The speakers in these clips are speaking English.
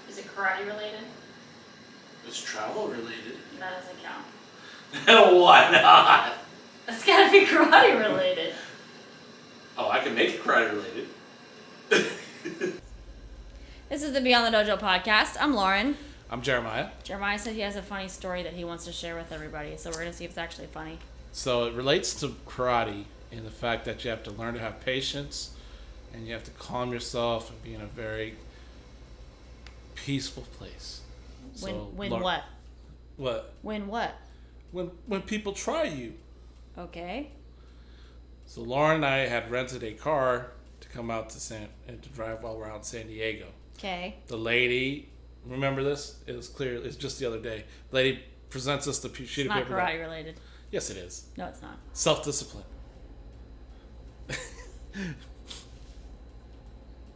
Is it karate related? It's travel related. That doesn't count. Why not? It's gotta be karate related. Oh, I can make it karate related. This is the Beyond the Dojo podcast. I'm Lauren. I'm Jeremiah. Jeremiah said he has a funny story that he wants to share with everybody, so we're going to see if it's actually funny. So it relates to karate in the fact that you have to learn to have patience and you have to calm yourself and be in a very peaceful place. When what? What? When what? When people try you. Okay. So Lauren and I had rented a car to come out to drive while we're out in San Diego. Okay. The lady, remember this? It was clear. It's just the other day. The lady presents us the sheet of paper. It's not karate related. Yes, it is. No, it's not. Self-discipline.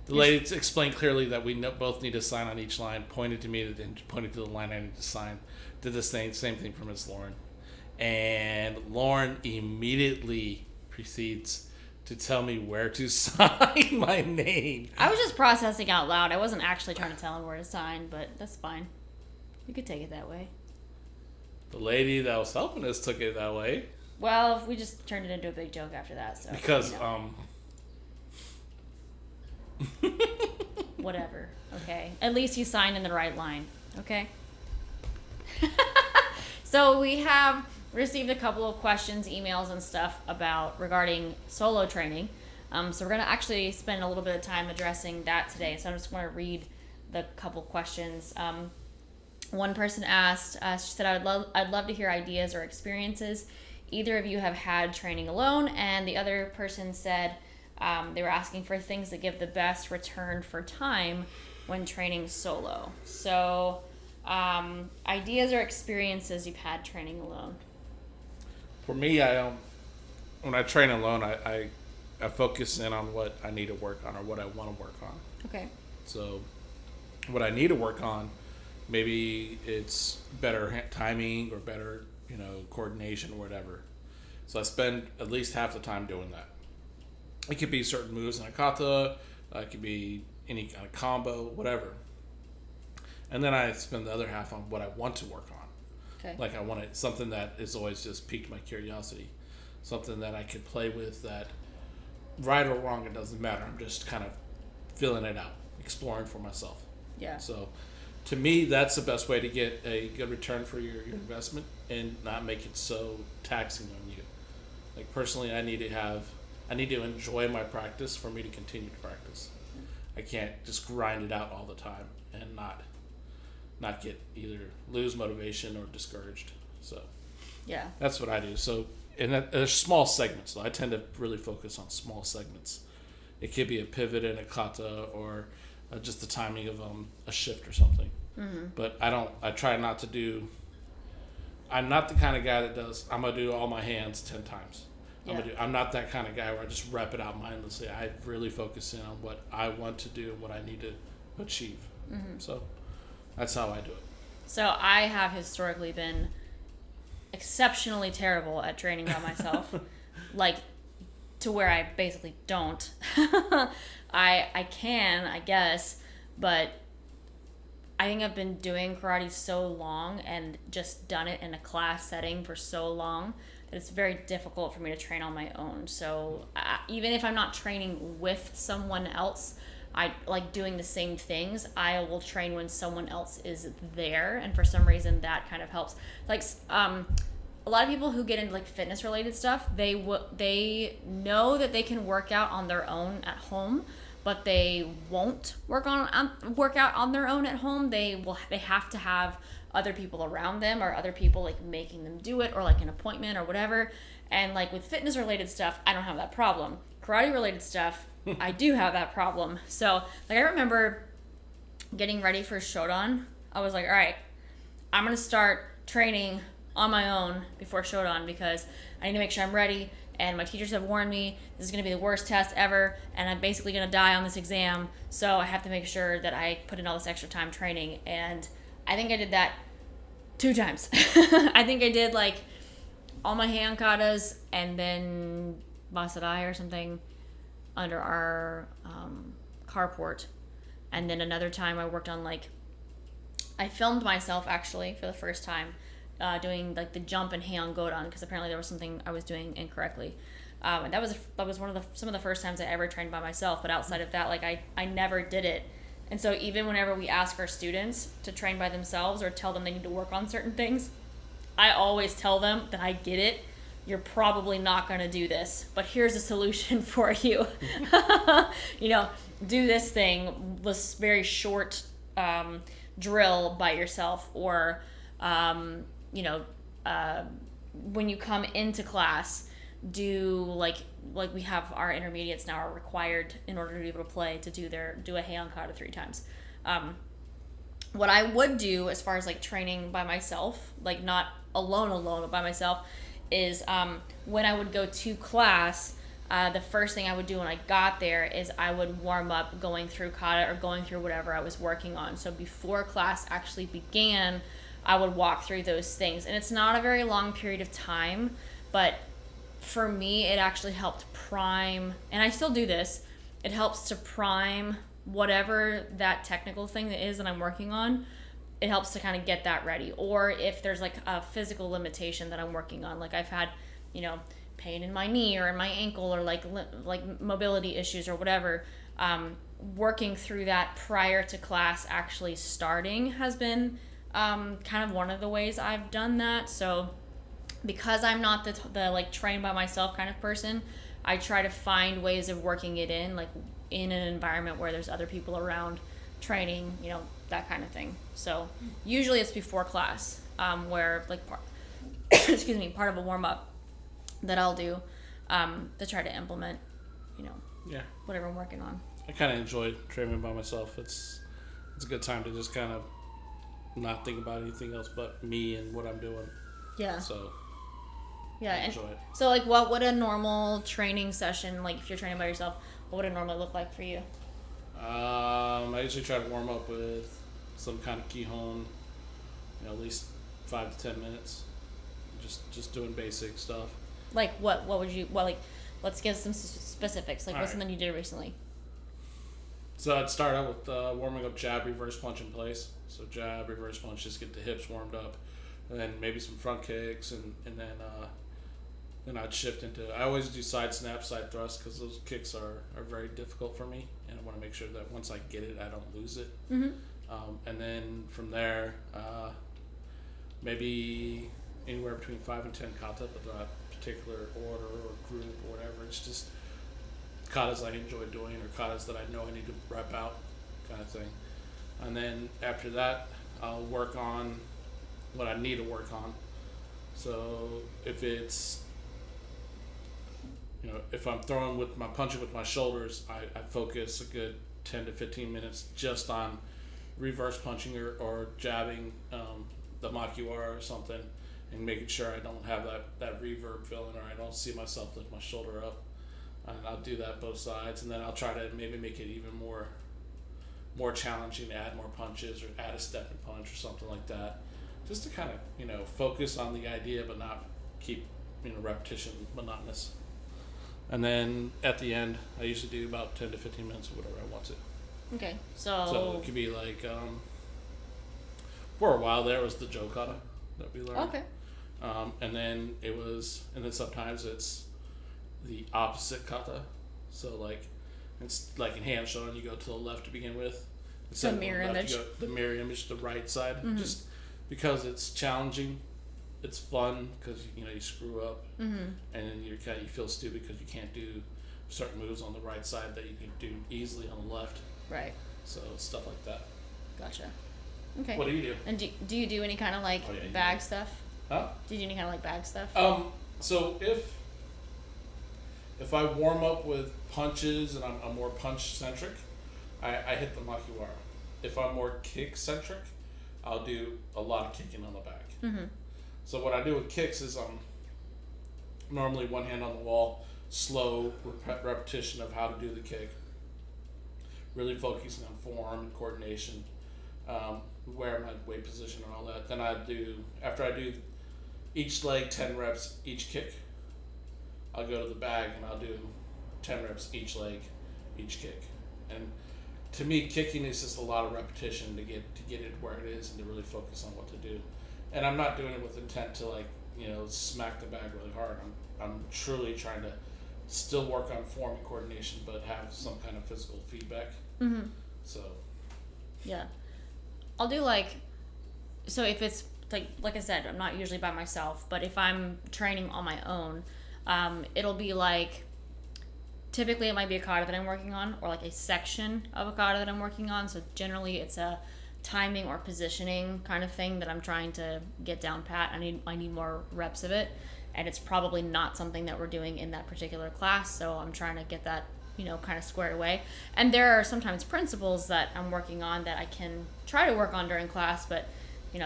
The lady explained clearly that we both need to sign on each line, pointed to me and pointed to the line I need to sign. Did the same thing for Miss Lauren. And Lauren immediately proceeds to tell me where to sign my name. I was just processing out loud. I wasn't actually trying to tell him where to sign, but that's fine. You could take it that way. The lady that was helping us took it that way. Well, we just turned it into a big joke after that. So because, whatever. Okay. At least you signed in the right line. Okay. So we have received a couple of questions, emails, and stuff regarding solo training. So we're going to actually spend a little bit of time addressing that today. So I'm just going to read the couple questions. One person asked, she said, I'd love to hear ideas or experiences either of you have had training alone. And the other person said they were asking for things that give the best return for time when training solo. So ideas or experiences you've had training alone. For me, when I train alone, I focus in on what I need to work on or what I want to work on. Okay. So what I need to work on, maybe it's better timing or better, coordination or whatever. So I spend at least half the time doing that. It could be certain moves in a kata, it could be any kind of combo, whatever. And then I spend the other half on what I want to work on. Okay. Like I wanted something that has always just piqued my curiosity. Something that I could play with that, right or wrong, it doesn't matter. I'm just kind of feeling it out, exploring for myself. Yeah. So to me, that's the best way to get a good return for your investment and not make it so taxing on you. Like personally, I need to enjoy my practice for me to continue to practice. I can't just grind it out all the time and not get either lose motivation or discouraged. So yeah, that's what I do. So there's small segments. So I tend to really focus on small segments. It could be a pivot in a kata or just the timing of a shift or something. Mm-hmm. But I try not to do. I'm not the kind of guy that does. I'm gonna do all my hands 10 times. Yeah. I'm not that kind of guy where I just rep it out mindlessly. I really focus in on what I want to do and what I need to achieve. Mm-hmm. So that's how I do it. So I have historically been exceptionally terrible at training by myself, like to where I basically don't. I can, I guess, but I think I've been doing karate so long and just done it in a class setting for so long that it's very difficult for me to train on my own. So even if I'm not training with someone else, I like doing the same things. I will train when someone else is there, and for some reason that kind of helps. Like a lot of people who get into like fitness related stuff, they know that they can work out on their own at home, but they won't work out on their own at home. They have to have other people around them or other people like making them do it or like an appointment or whatever. And like with fitness related stuff, I don't have that problem. Karate related stuff, I do have that problem. So like I remember getting ready for Shodan. I was like, all right, I'm going to start training on my own before Shodan because I need to make sure I'm ready. And my teachers have warned me this is going to be the worst test ever, and I'm basically going to die on this exam. So I have to make sure that I put in all this extra time training. And I think I did that 2 times. I think I did like all my hand katas and then Basadai or something under our carport. And then another time I worked on like, I filmed myself actually for the first time doing like the jump and heian godan, because apparently there was something I was doing incorrectly. And that was some of the first times I ever trained by myself. But outside of that, like I never did it. And so even whenever we ask our students to train by themselves or tell them they need to work on certain things, I always tell them that I get it. You're probably not going to do this, but here's a solution for you. You know, do this thing, this very short drill by yourself, or, you know, when you come into class, do like we have our intermediates now are required in order to be able to play to do a heian kata 3 times. What I would do as far as like training by myself, like not alone, but by myself, is when I would go to class, the first thing I would do when I got there is I would warm up going through kata or going through whatever I was working on. So before class actually began, I would walk through those things. And it's not a very long period of time, but for me, it actually helped prime, and I still do this, it helps to prime whatever that technical thing that is that I'm working on. It helps to kind of get that ready. Or if there's like a physical limitation that I'm working on, like I've had, you know, pain in my knee or in my ankle, or like mobility issues or whatever, working through that prior to class actually starting has been kind of one of the ways I've done that. So because I'm not the like train by myself kind of person, I try to find ways of working it in, like in an environment where there's other people around training, you know, that kind of thing. So usually it's before class, where like part of a warm up that I'll do to try to implement, you know, whatever I'm working on. I kind of enjoy training by myself. It's a good time to just kind of not think about anything else but me and what I'm doing. Yeah. So yeah, and enjoy it. So like, what would a normal training session, like if you're training by yourself, what would it normally look like for you? I usually try to warm up with some kind of kihon, you know, at least 5 to 10 minutes. Just doing basic stuff. Like what would you, well, like, let's give some specifics. Like, what's something you did recently? So I'd start out with warming up jab, reverse punch in place. So jab, reverse punch, just get the hips warmed up. And then maybe some front kicks, and then I'd shift into, I always do side snap, side thrust, because those kicks are very difficult for me, and I want to make sure that once I get it, I don't lose it. Mm-hmm. And then from there, maybe anywhere between 5 and 10 kata, but not particular order or group or whatever. It's just katas I enjoy doing, or katas that I know I need to rep out, kind of thing. And then after that, I'll work on what I need to work on. So if it's, you know, if I'm throwing with my punching with my shoulders, I focus a good 10 to 15 minutes just on reverse punching or jabbing the makiwara or something, and making sure I don't have that reverb feeling, or I don't see myself lift my shoulder up. And I'll do that both sides, and then I'll try to maybe make it even more challenging, add more punches or add a step and punch or something like that, just to kind of, you know, focus on the idea but not keep, you know, repetition monotonous. And then at the end, I usually do about 10 to 15 minutes of whatever I want to. Okay, so it could be like, for a while there, it was the Dojo kata that we learned. Okay. And then sometimes it's the opposite kata. So like, it's like in hand shown, you go to the left to begin with. The mirror image. The mirror image, the right side. Mm-hmm. Just because it's challenging, it's fun because, you know, you screw up, mm-hmm. and then you feel stupid because you can't do certain moves on the right side that you can do easily on the left. Right. So stuff like that. Gotcha. Okay. What do you do? And do you do any kind of like bag stuff? Huh? Do you do any kind of like bag stuff? So if I warm up with punches and I'm more punch centric, I hit the makiwara. If I'm more kick centric, I'll do a lot of kicking on the back. Mm-hmm. So what I do with kicks is normally one hand on the wall, slow repetition of how to do the kick, really focusing on forearm and coordination, where my weight position and all that. Then after I do each leg 10 reps each kick, I'll go to the bag and I'll do 10 reps each leg each kick. And to me, kicking is just a lot of repetition to get it where it is and to really focus on what to do. And I'm not doing it with intent to like, smack the bag really hard. I'm truly trying to still work on form and coordination, but have some kind of physical feedback. Mm-hmm. So. Yeah, I'll do so if it's like I said, I'm not usually by myself, but if I'm training on my own, it'll be like, typically it might be a kata that I'm working on, or like a section of a kata that I'm working on. So generally it's a timing or positioning kind of thing that I'm trying to get down pat. I need more reps of it, and it's probably not something that we're doing in that particular class, so I'm trying to get that kind of squared away. And there are sometimes principles that I'm working on that I can try to work on during class, but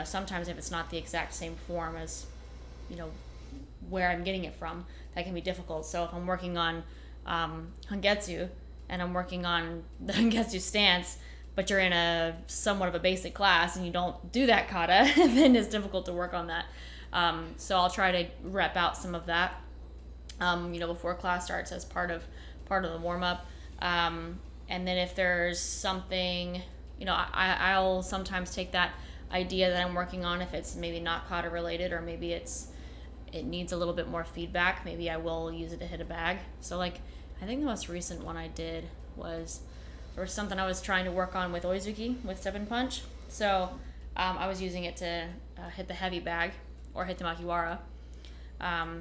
sometimes if it's not the exact same form as where I'm getting it from, that can be difficult. So if I'm working on Hangetsu and I'm working on the Hangetsu stance, but you're in a somewhat of a basic class and you don't do that kata, then it's difficult to work on that. So I'll try to rep out some of that before class starts as part of the warm-up. And then if there's something, I'll sometimes take that idea that I'm working on, if it's maybe not kata related, or maybe it needs a little bit more feedback, maybe I will use it to hit a bag. So like, I think the most recent one I did was, there was something I was trying to work on with Oizuki, with step and punch. So I was using it to hit the heavy bag or hit the makiwara.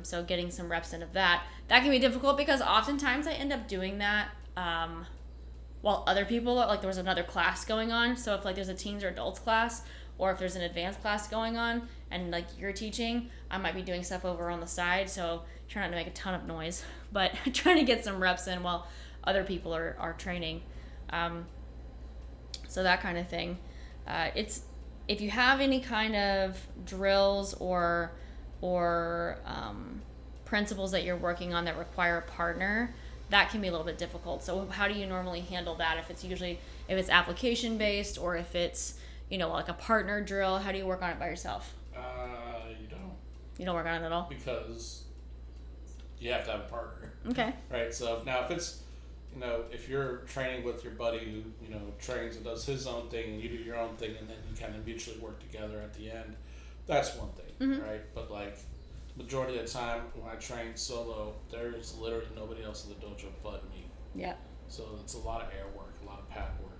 So getting some reps in of that can be difficult, because oftentimes I end up doing that while other people, like there was another class going on. So if like there's a teens or adults class, or if there's an advanced class going on and like you're teaching, I might be doing stuff over on the side. So try not to make a ton of noise, but trying to get some reps in while other people are training. So that kind of thing. It's, if you have any kind of drills or principles that you're working on that require a partner, that can be a little bit difficult. So how do you normally handle that? If it's application based, or if it's like a partner drill, how do you work on it by yourself? You don't work on it at all? Because you have to have a partner. Okay. Right. So if it's if you're training with your buddy who trains and does his own thing, and you do your own thing, and then you kind of mutually work together at the end, that's one thing. Mm-hmm. Right? But like, majority of the time when I train solo, there's literally nobody else in the dojo but me. Yeah. So it's a lot of air work, a lot of pad work,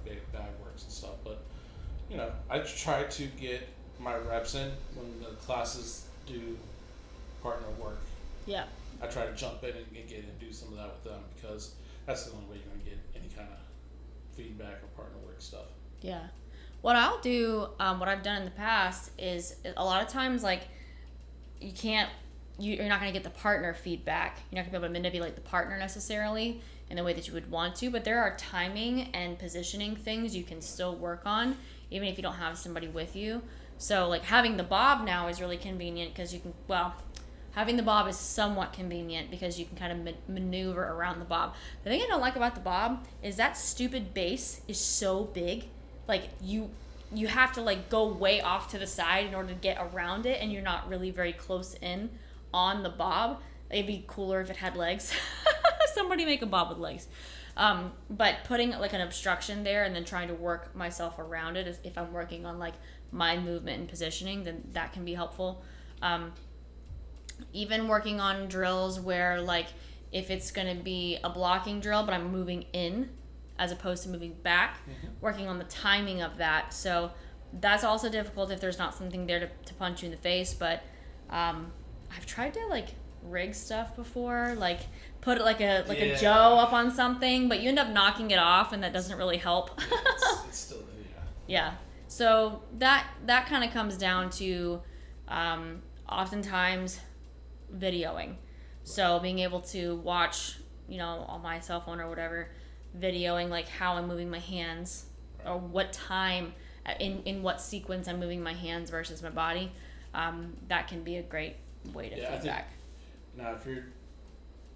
big bag works and stuff. But I try to get my reps in when the classes do partner work. Yeah. I try to jump in and get in and do some of that with them, because that's the only way you're going to get any kind of feedback or partner work stuff. Yeah. What I'll do, what I've done in the past is, a lot of times, like, you're not going to get the partner feedback. You're not going to be able to manipulate the partner necessarily in the way that you would want to, but there are timing and positioning things you can still work on, even if you don't have somebody with you. So, like, having the bob now is really convenient, because having the bob is somewhat convenient because you can kind of maneuver around the bob. The thing I don't like about the bob is that stupid base is so big. Like, you have to like go way off to the side in order to get around it, and you're not really very close in on the bob. It'd be cooler if it had legs. Somebody make a bob with legs. But putting like an obstruction there and then trying to work myself around it, if I'm working on like my movement and positioning, then that can be helpful. Even working on drills where, like, if it's going to be a blocking drill but I'm moving in as opposed to moving back, working on the timing of that. So that's also difficult if there's not something there to punch you in the face. But I've tried to like rig stuff before, like put like a Joe up on something, but you end up knocking it off, and that doesn't really help. It's still Yeah. So that kind of comes down to oftentimes videoing. So being able to watch, on my cell phone or whatever, videoing like how I'm moving my hands, or what time, in what sequence I'm moving my hands versus my body. That can be a great way to feedback. Now, if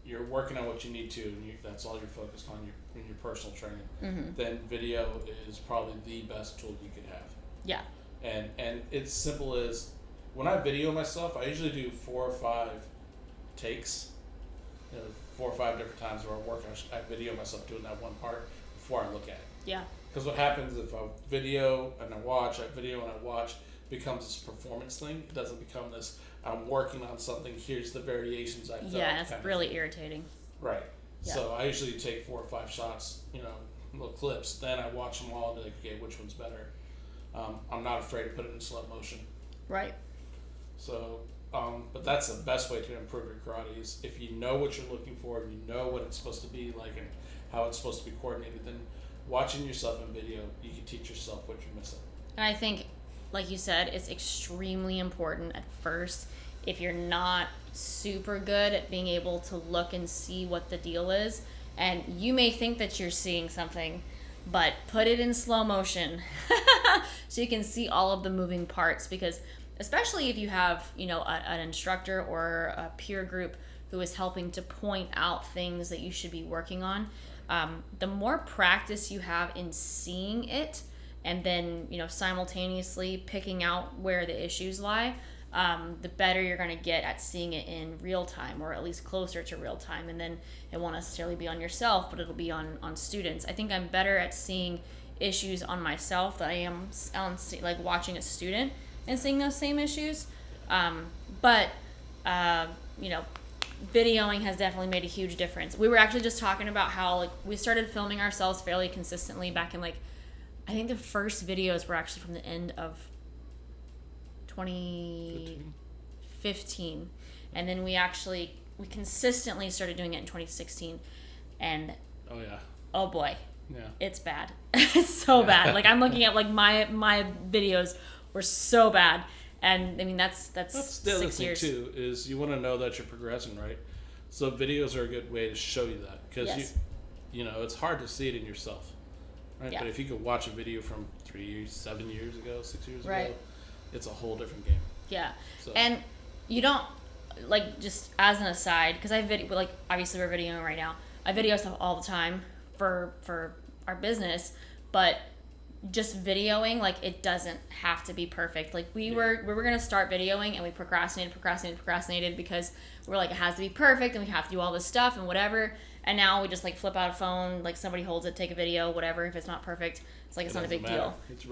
you're working on what you need to, and that's all you're focused on in your personal training, then video is probably the best tool you could have. Yeah. And it's simple as, when I video myself, I usually do 4 or 5 takes, 4 or 5 different times where I video myself doing that one part before I look at it. Yeah. Because what happens if a video and I watch, becomes this performance thing. It doesn't become this, I'm working on something, here's the variations I felt. Yeah, it's really irritating. Right. Yeah. So I usually take 4 or 5 shots, little clips. Then I watch them all and be like, okay, which one's better? I'm not afraid to put it in slow motion. Right. So, but that's the best way to improve your karate is if you know what you're looking for, and you know what it's supposed to be like and how it's supposed to be coordinated, then watching yourself in video, you can teach yourself what you're missing. And I think, like you said, it's extremely important at first if you're not super good at being able to look and see what the deal is. And you may think that you're seeing something, but put it in slow motion so you can see all of the moving parts, because especially if you have, an instructor or a peer group who is helping to point out things that you should be working on, the more practice you have in seeing it and then, simultaneously picking out where the issues lie, the better you're going to get at seeing it in real time, or at least closer to real time. And then it won't necessarily be on yourself, but it'll be on students. I think I'm better at seeing issues on myself than I am on like watching a student and seeing those same issues. But videoing has definitely made a huge difference. We were actually just talking about how we started filming ourselves fairly consistently back in I think the first videos were actually from the end of 2015, and then we consistently started doing it in 2016, and oh boy, it's bad. It's so bad. I'm looking at my videos were so bad, and I mean that's the other 6 thing years too, is you want to know that you're progressing, right? So videos are a good way to show you that, because yes. it's hard to see it in yourself, right? Yeah. But if you could watch a video from 3 years, 7 years ago, 6 years right. ago, it's a whole different game. Yeah. So. And you don't, just as an aside, because obviously we're videoing right now. I video stuff all the time for our business, but just videoing, it doesn't have to be perfect. We were going to start videoing, and we procrastinated because we're it has to be perfect, and we have to do all this stuff and whatever. And now we just flip out a phone, somebody holds it, take a video, whatever. If it's not perfect, it's not a big deal. You'd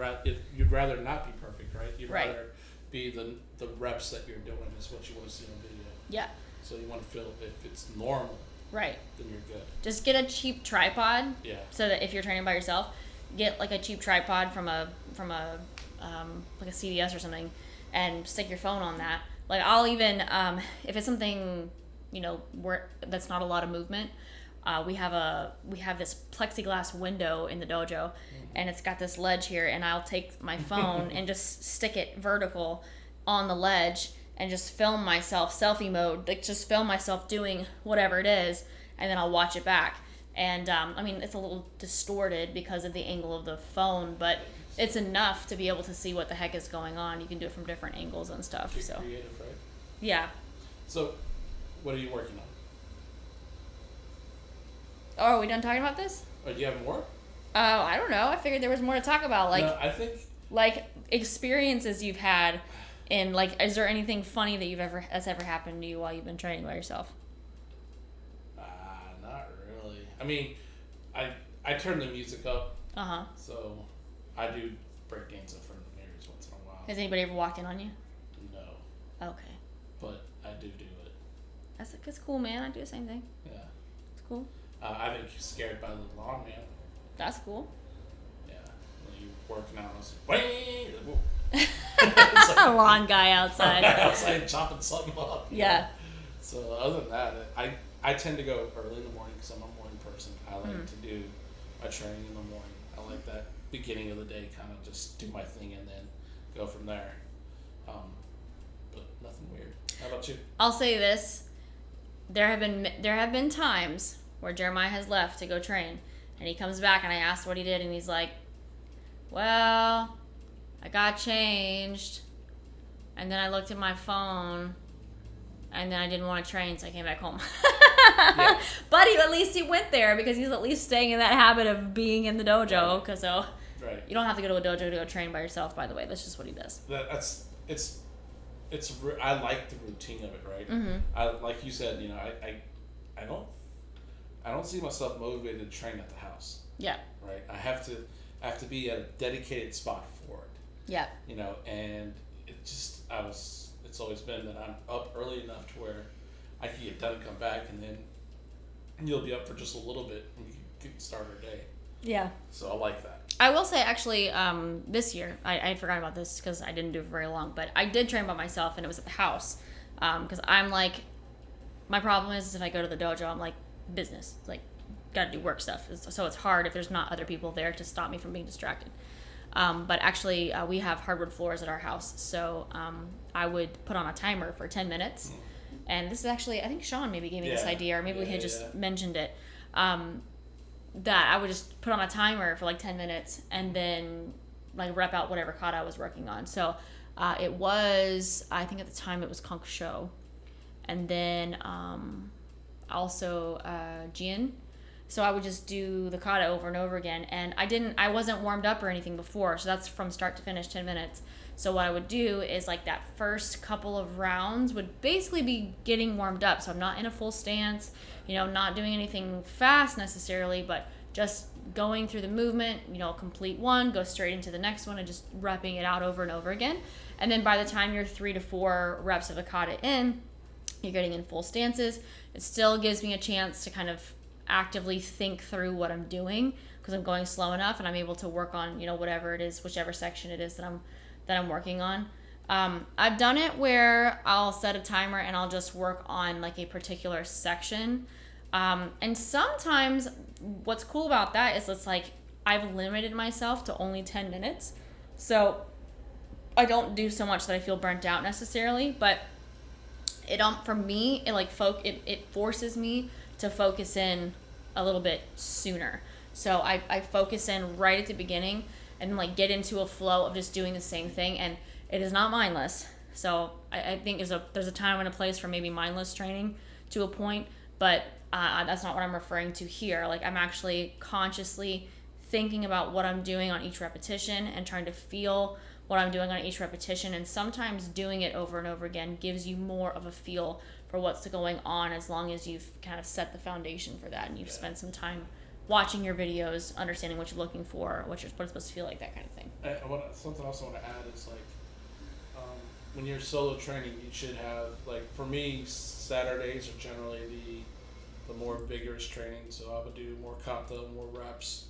rather not be perfect, right? You'd right. rather be the reps that you're doing is what you want to see on video. Yeah. So you want to feel if it's normal, right, then you're good. Just get a cheap tripod. Yeah. So that if you're training by yourself, get a cheap tripod from a CVS or something, and stick your phone on that. I'll even if it's something where that's not a lot of movement. We have this plexiglass window in the dojo, and it's got this ledge here, and I'll take my phone and just stick it vertical on the ledge and just film myself, selfie mode, just film myself doing whatever it is, and then I'll watch it back. And it's a little distorted because of the angle of the phone, but it's enough to be able to see what the heck is going on. You can do it from different angles and stuff. Get creative, right? Yeah. So, what are you working on? Oh, are we done talking about this? Oh, do you have more? I don't know. I figured there was more to talk about. No, I think experiences you've had in is there anything funny that's ever happened to you while you've been training by yourself? Not really. I mean, I turn the music up. Uh-huh. So I do breakdance in front of the mirrors once in a while. Has anybody ever walked in on you? No. Okay. But I do it. That's cool, man. I do the same thing. Yeah. It's cool. I've been scared by the lawn man. That's cool. Yeah. When you working out, I was like, a lawn guy outside. Outside chopping something up. Yeah. So other than that, I tend to go early in the morning because I'm a morning person. I like to do my training in the morning. I like that beginning of the day, kind of just do my thing and then go from there. But nothing weird. How about you? I'll say this: there have been times where Jeremiah has left to go train, and he comes back, and I asked what he did, and he's like, "Well, I got changed, and then I looked at my phone, and then I didn't want to train, so I came back home." Yeah. But at least he went there because he's at least staying in that habit of being in the dojo. Right. So right. You don't have to go to a dojo to go train by yourself, by the way. That's just what he does. I like the routine of it, right? Mm-hmm. Like you said, I don't see myself motivated to train at the house. Yeah. Right. I have to be at a dedicated spot for it. Yeah. You know, and it's always been that I'm up early enough to where I can get done and come back, and then you'll be up for just a little bit and you can start our day. Yeah. So I like that. I will say, actually, this year, I had forgotten about this because I didn't do it for very long, but I did train by myself, and it was at the house. Because I'm like, my problem is if I go to the dojo, I'm like, business. Like, gotta do work stuff. So it's hard if there's not other people there to stop me from being distracted. But actually, we have hardwood floors at our house, so I would put on a timer for 10 minutes. And this is actually, I think Sean maybe gave me this idea, or maybe we had just mentioned it. That I would just put on a timer for like 10 minutes and then like rep out whatever kata I was working on. So it was, I think at the time it was Kunk Sho. And then also Jin. So I would just do the kata over and over again. And I wasn't warmed up or anything before. So that's from start to finish, 10 minutes. So what I would do is like that first couple of rounds would basically be getting warmed up. So I'm not in a full stance, not doing anything fast necessarily, but just going through the movement, complete one, go straight into the next one and just repping it out over and over again. And then by the time you're 3 to 4 reps of a kata in, you're getting in full stances. It still gives me a chance to kind of actively think through what I'm doing because I'm going slow enough and I'm able to work on, whatever it is, whichever section it is that I'm working on. I've done it where I'll set a timer and I'll just work on like a particular section. And sometimes what's cool about that is it's like I've limited myself to only 10 minutes. So I don't do so much that I feel burnt out necessarily, but for me, it forces me to focus in a little bit sooner. So I focus in right at the beginning and like get into a flow of just doing the same thing, and it is not mindless. So I think there's a time and a place for maybe mindless training to a point, but that's not what I'm referring to here. Like I'm actually consciously thinking about what I'm doing on each repetition and trying to feel what I'm doing on each repetition, and sometimes doing it over and over again gives you more of a feel for what's going on as long as you've kind of set the foundation for that and you've spent some time watching your videos, understanding what you're looking for, what it's supposed to feel like, that kind of thing. Something else I want to add is like when you're solo training, you should have, like for me, Saturdays are generally the more vigorous training, so I would do more kata, more reps,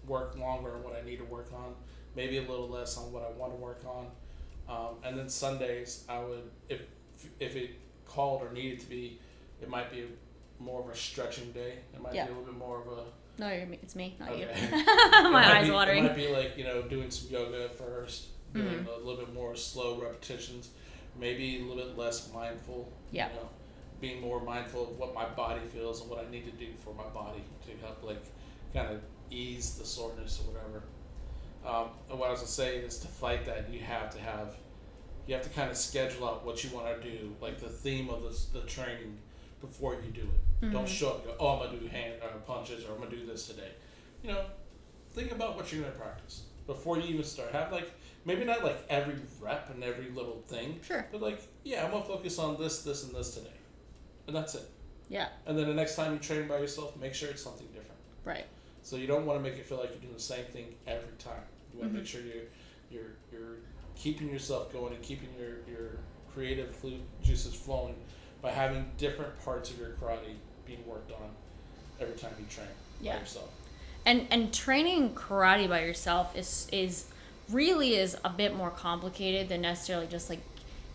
work longer on what I need to work on, maybe a little less on what I want to work on, and then Sundays I would, if it called or needed to be, it might be more of a stretching day. It might be a little bit more of a... No, it's me, not you. My eyes watering. It might be like, doing some yoga at first, doing a little bit more slow repetitions, maybe a little bit less mindful. Yeah. Being more mindful of what my body feels and what I need to do for my body to help kind of ease the soreness or whatever. And what I was going to say is to fight that, you have to kind of schedule out what you want to do, like the theme of the training before you do it. Don't show up and go, I'm going to do hand punches, or I'm going to do this today. Think about what you're going to practice before you even start. Have maybe not like every rep and every little thing. Sure. But I'm going to focus on this, and this today. And that's it. Yeah. And then the next time you train by yourself, make sure it's something different. Right. So you don't want to make it feel like you're doing the same thing every time. You want to make sure you're keeping yourself going and keeping your creative juices flowing by having different parts of your karate being worked on every time you train by yourself. And training karate by yourself is really a bit more complicated than necessarily just like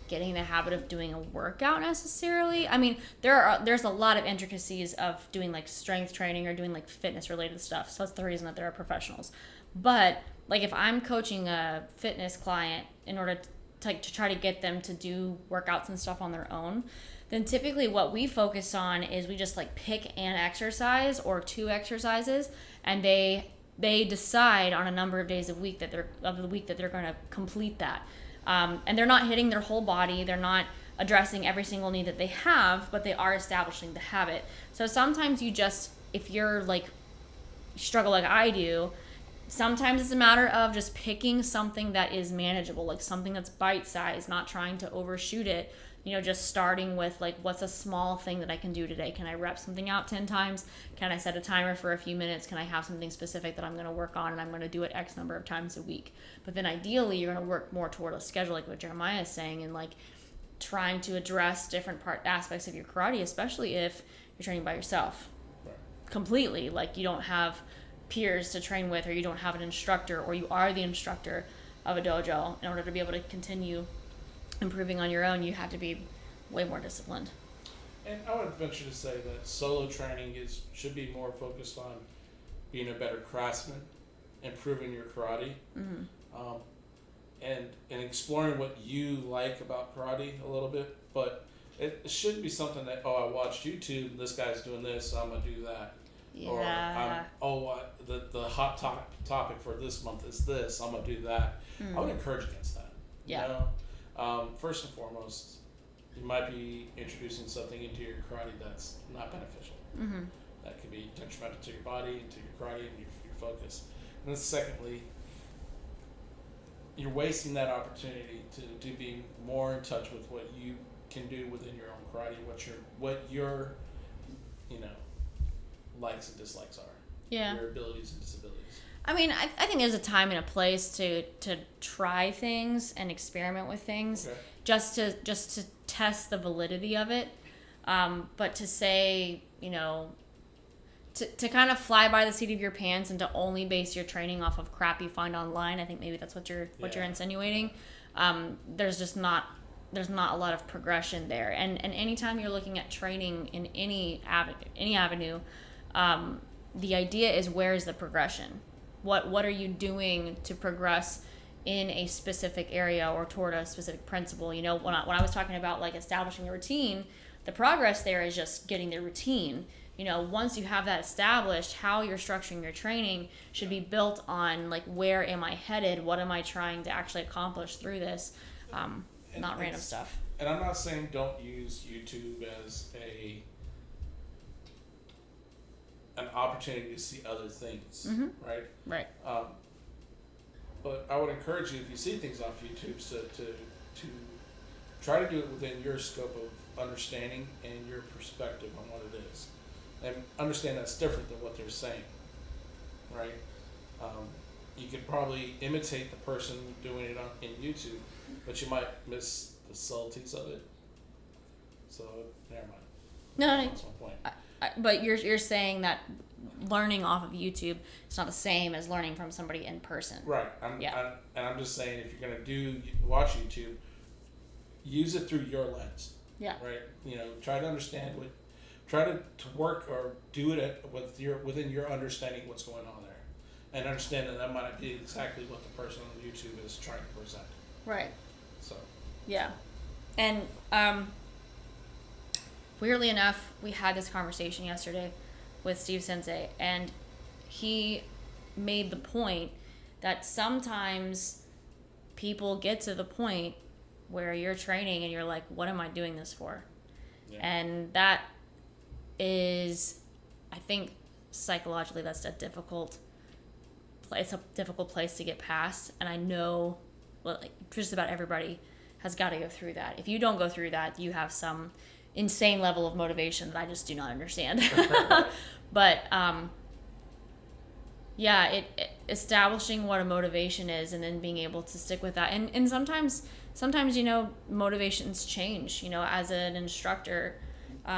getting the habit of doing a workout necessarily. I mean, there's a lot of intricacies of doing like strength training or doing like fitness related stuff. So that's the reason that there are professionals. But like if I'm coaching a fitness client in order to try to get them to do workouts and stuff on their own, then typically what we focus on is we just like pick an exercise or 2 exercises, and they decide on a number of days of the week that they're going to complete that. And they're not hitting their whole body. They're not addressing every single need that they have, but they are establishing the habit. So sometimes if you're like struggle like I do, sometimes it's a matter of just picking something that is manageable, like something that's bite-sized, not trying to overshoot it. Just starting with like, what's a small thing that I can do today? Can I rep something out 10 times? Can I set a timer for a few minutes? Can I have something specific that I'm going to work on and I'm going to do it X number of times a week? But then ideally, you're going to work more toward a schedule, like what Jeremiah is saying, and like trying to address different aspects of your karate, especially if you're training by yourself. Right. Completely. Like, you don't have peers to train with, or you don't have an instructor, or you are the instructor of a dojo. In order to be able to continue improving on your own, you have to be way more disciplined. And I would venture to say that solo training should be more focused on being a better craftsman, improving your karate, and exploring what you like about karate a little bit. But it shouldn't be something that, I watched YouTube and this guy's doing this, so I'm gonna do that. Yeah. Or the hot topic for this month is this, I'm gonna do that. I would encourage against that. Yeah. First and foremost, you might be introducing something into your karate that's not beneficial. That could be detrimental to your body, to your karate, and your focus. And then secondly, you're wasting that opportunity to be more in touch with what you can do within your own karate, what your likes and dislikes are. Yeah. Your abilities and disabilities. I mean, I think there's a time and a place to try things and experiment with things, Okay. just to test the validity of it. But to say, to kind of fly by the seat of your pants and to only base your training off of crap you find online, I think maybe that's what you're insinuating. There's not a lot of progression there, and anytime you're looking at training in any avenue, the idea is, where is the progression? What are you doing to progress in a specific area or toward a specific principle? When I was talking about like establishing a routine, the progress there is just getting the routine. Once you have that established, how you're structuring your training should be built on like, where am I headed? What am I trying to actually accomplish through this? Not random stuff. And I'm not saying don't use YouTube as an opportunity to see other things, right? Right. But I would encourage you, if you see things off YouTube, to try to do it within your scope of understanding and your perspective on what it is, and understand that's different than what they're saying, right? You could probably imitate the person doing it in YouTube, but you might miss the subtleties of it. So never mind. No, that's my point. But you're saying that learning off of YouTube is not the same as learning from somebody in person. Right. I'm just saying, if you're gonna watch YouTube, use it through your lens. Yeah. Right. Try to understand try to work or do it within your understanding what's going on there, and understand that might not be exactly what the person on YouTube is trying to present. Right. So. Yeah, and weirdly enough, we had this conversation yesterday with Steve Sensei, and he made the point that sometimes people get to the point where you're training and you're like, what am I doing this for? Yeah. And that is, I think, psychologically, that's a difficult place to get past. And I know, just about everybody has got to go through that. If you don't go through that, you have some insane level of motivation that I just do not understand. But establishing what a motivation is, and then being able to stick with that. And sometimes motivations change. As an instructor,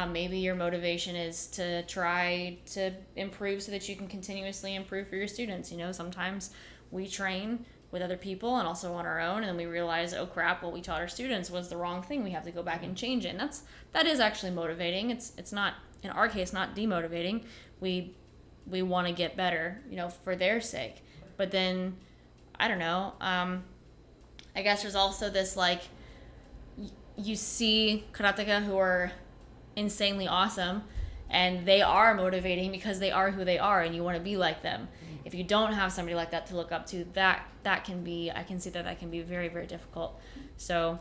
maybe your motivation is to try to improve so that you can continuously improve for your students. Sometimes we train with other people and also on our own, and then we realize, oh crap, what we taught our students was the wrong thing. We have to go back and change it. And that is actually motivating. It's not, in our case, not demotivating. We want to get better, for their sake. But then, I don't know, I guess there's also this, like, you see karateka who are insanely awesome, and they are motivating because they are who they are, and you want to be like them. If you don't have somebody like that to look up to, that can be, I can see that can be very, very difficult. So,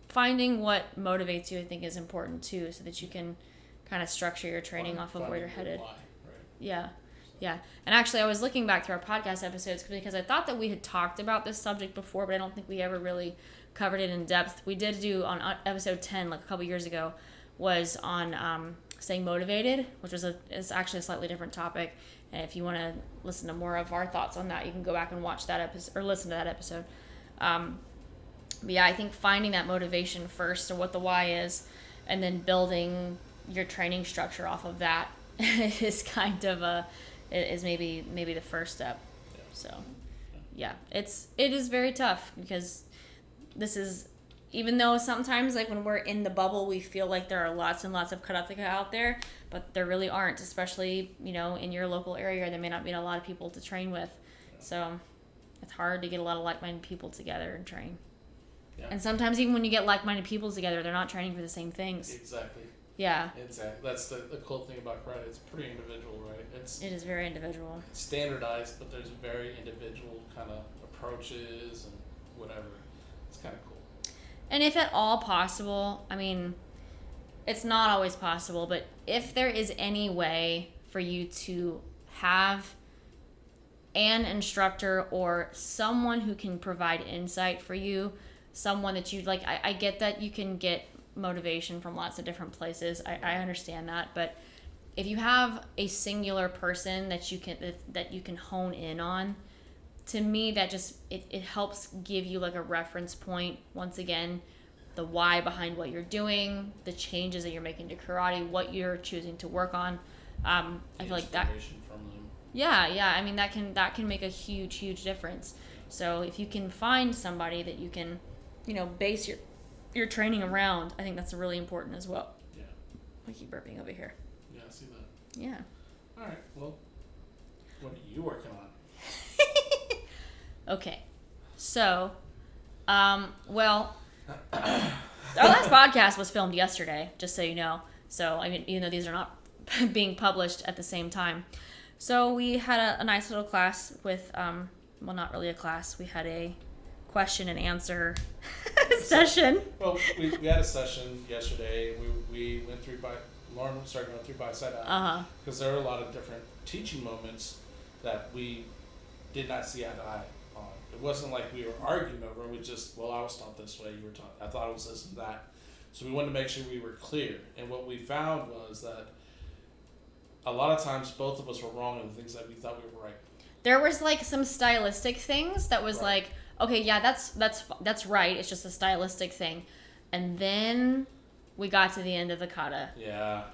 finding what motivates you, I think, is important too, so that you can kind of structure your training off of where you're headed. Why, right? Yeah. Yeah. And actually, I was looking back through our podcast episodes because I thought that we had talked about this subject before, but I don't think we ever really covered it in depth. We did do on episode 10, like a couple years ago, was on staying motivated, which is actually a slightly different topic. And if you want to listen to more of our thoughts on that, you can go back and watch that episode or listen to that episode. But yeah, I think finding that motivation first and what the why is, and then building your training structure off of that is kind of maybe the first step. Yeah. So yeah, it is very tough because this is, even though sometimes like when we're in the bubble we feel like there are lots and lots of karateka out there, but there really aren't, especially in your local area. There may not be a lot of people to train with. Yeah. So it's hard to get a lot of like-minded people together and train. Yeah. And sometimes even when you get like-minded people together, they're not training for the same things. Exactly. Yeah. Exactly. That's the cool thing about karate. It's pretty individual, right? It is very individual. It's standardized, but there's very individual kind of approaches and whatever. It's kind of cool. And if at all possible, I mean, it's not always possible, but if there is any way for you to have an instructor or someone who can provide insight for you, someone that you like, I get that you can get motivation from lots of different places. I understand that, but if you have a singular person that you can hone in on, to me that just it helps give you like a reference point. Once again, the why behind what you're doing, the changes that you're making to karate, what you're choosing to work on. I feel like that. From them. Yeah. I mean that can make a huge difference. So if you can find somebody that you can, base your training around, I think that's really important as well. Yeah. I keep burping over here. Yeah, I see that. Yeah. All right. Well, what are you working on? Okay. So, well, our last podcast was filmed yesterday, just so you know. So, I mean, even though these are not being published at the same time. So, we had a nice little class with, well, not really a class. We had a question and answer session. Well, we had a session yesterday. We went through Lauren started going through by side out because there were a lot of different teaching moments that we did not see eye to eye on. It wasn't like we were arguing over it. We just, I was taught this way, you were taught, I thought it was this and that. So we wanted to make sure we were clear. And what we found was that a lot of times both of us were wrong in the things that we thought we were right. There was like some stylistic things that was right. like, okay, yeah, that's right. It's just a stylistic thing. And then we got to the end of the kata. Yeah.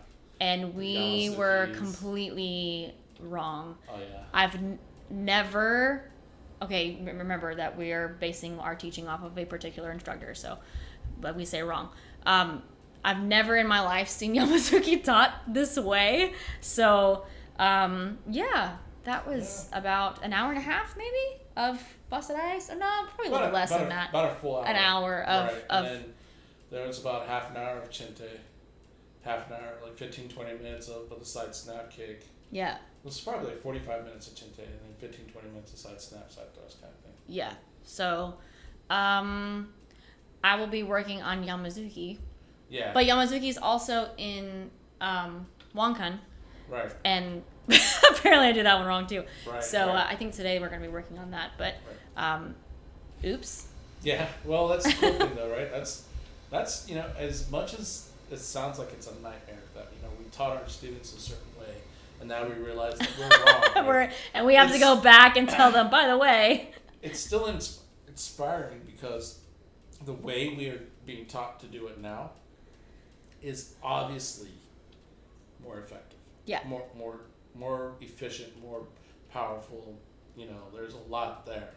And we were completely wrong. Oh, yeah. I've never... Okay, remember that we are basing our teaching off of a particular instructor, so... But we say wrong. I've never in my life seen Yamazuki taught this way. So, yeah, that was about an hour and a half, maybe, of busted ice. No, probably a little less than that. About a full hour. An hour of... Right. And then there was about half an hour of chinte. Half an hour, like 15-20 minutes of the side snap kick. Yeah. It was probably like 45 minutes of chinte and then 15-20 minutes of side snap, side thrust kind of thing. Yeah. So, I will be working on Yamazuki. Yeah. But Yamazuki is also in Wankan. Right. And apparently I did that one wrong too. Right. So right. I think today we're going to be working on that. But, oops. Yeah. Well, that's the cool thing though, right? That's as much as it sounds like it's a nightmare that, we taught our students a certain way, and now we realize that we're wrong. Right? And we have to go back and tell them, by the way. It's still inspiring because the way we are being taught to do it now is obviously more effective. Yeah. More efficient, more powerful. There's a lot there.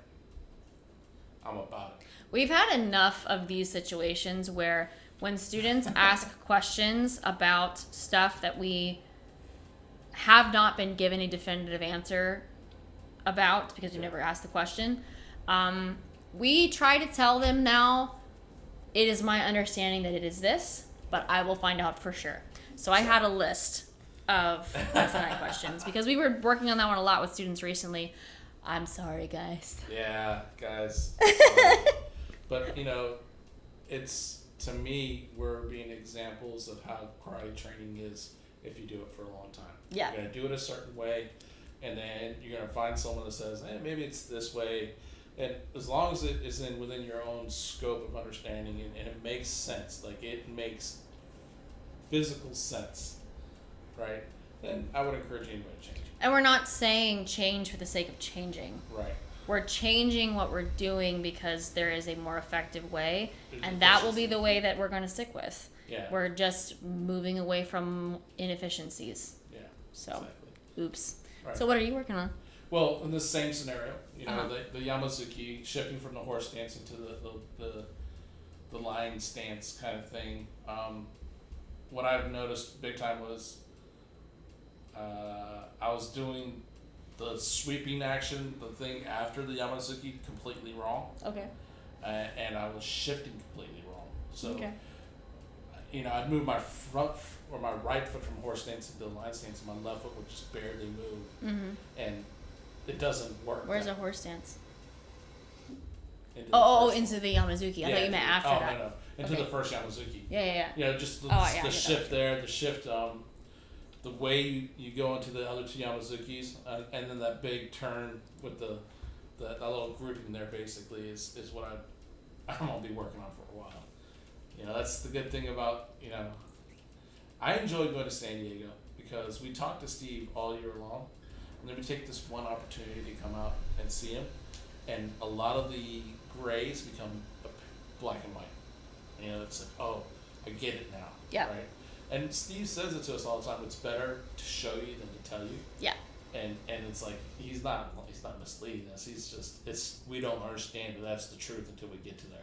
I'm about it. We've had enough of these situations where when students ask questions about stuff that we have not been given a definitive answer about because we never asked the question, we try to tell them now, it is my understanding that it is this, but I will find out for sure. So I had a list of SNI questions because we were working on that one a lot with students recently. I'm sorry, guys. Yeah, guys. But, it's... To me, we're being examples of how karate training is if you do it for a long time. Yeah. You're going to do it a certain way, and then you're gonna find someone that says, "Hey, maybe it's this way," and as long as it is within your own scope of understanding and it makes sense, like it makes physical sense, right? Then I would encourage anybody to change. And we're not saying change for the sake of changing. Right. We're changing what we're doing because there is a more effective way, and that will be the way that we're going to stick with. Yeah. We're just moving away from inefficiencies. Yeah. So, exactly. Oops. Right. So what are you working on? Well, in the same scenario, the Yamazuki, shifting from the horse stance into the lying stance kind of thing. What I've noticed big time was I was doing the sweeping action, the thing after the Yamazuki, completely wrong. Okay. And I was shifting completely wrong. So, okay. I'd move my front or my right foot from horse stance into the line stance, and my left foot would just barely move. Mm-hmm. And it doesn't work. Where's a horse stance? Into the Yamazuki. I thought you meant after that. No. Into the first Yamazuki. Yeah. Just the shift there, the shift, the way you go into the other two Yamazukis, and then that big turn with that little grouping there basically is what I'm gonna be working on for a while. That's the good thing about, I enjoy going to San Diego because we talk to Steve all year long, and then we take this one opportunity to come out and see him, and a lot of the grays become black and white. It's like, oh, I get it now. Yeah. Right? And Steve says it to us all the time. It's better to show you than to tell you. Yeah. And it's like he's not misleading us. He's just we don't understand, but that's the truth until we get to there.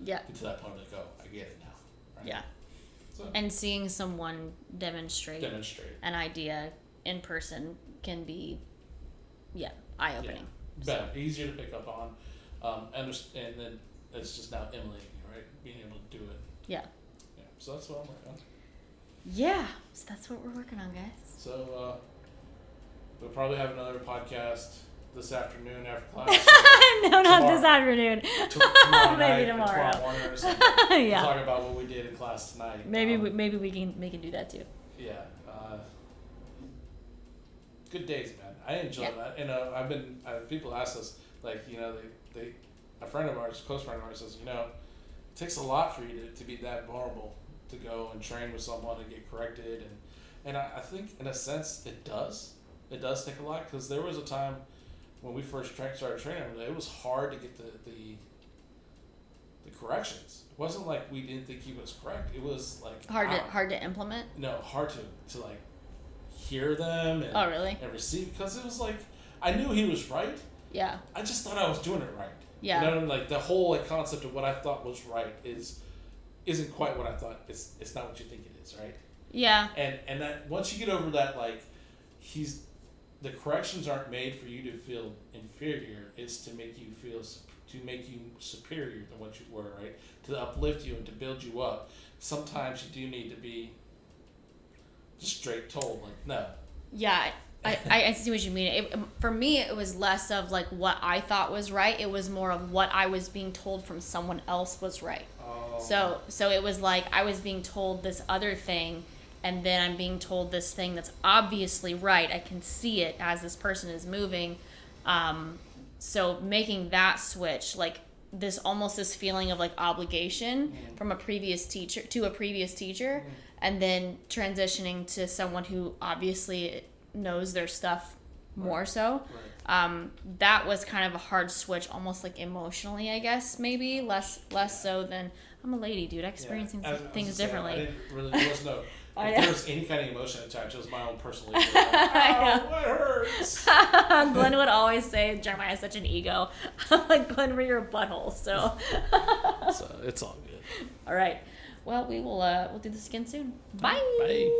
Yeah. Get to that point, like, oh, I get it now. Right? Yeah. So, and seeing someone demonstrate an idea in person can be, eye-opening. Yeah. Better, easier to pick up on, and then it's just now emulating, right? Being able to do it. Yeah. Yeah. So that's what I'm working on. Yeah. So that's what we're working on, guys. So we'll probably have another podcast this afternoon after class. No, not this afternoon. Maybe tomorrow. Tomorrow morning or something. Yeah. We'll talk about what we did in class tonight. Maybe we can do that too. Yeah. Good days, man. I enjoy that. And people ask us, like, a friend of ours, a close friend of ours says, it takes a lot for you to be that vulnerable, to go and train with someone and get corrected. And I think, in a sense, it does. It does take a lot, because there was a time when we first started training, it was hard to get the corrections. It wasn't like we didn't think he was correct. It was like hard to implement. No, hard to like hear them and and receive, because it was like I knew he was right. Yeah. I just thought I was doing it right. Yeah. Like the whole concept of what I thought was right isn't quite what I thought. It's not what you think it is, right? Yeah. And that once you get over that, like the corrections aren't made for you to feel inferior. It's to make you superior than what you were, right? To uplift you and to build you up. Sometimes you do need to be just straight told, like, no. Yeah, I see what you mean. For me, it was less of like what I thought was right. It was more of what I was being told from someone else was right. Oh. So it was like I was being told this other thing, and then I'm being told this thing that's obviously right. I can see it as this person is moving. So making that switch, like this feeling of like obligation from a previous teacher to a previous teacher, and then transitioning to someone who obviously knows their stuff more so. Right. That was kind of a hard switch, almost like emotionally, I guess, maybe less so than I'm a lady, dude. I experience things differently. If there was any kind of emotion attached, it was my own personal ego. Like, what hurts? Glenn would always say Jeremiah has such an ego. Like, Glenn, we're your butthole. So it's all good. All right. Well, we'll do this again soon. Bye. Bye.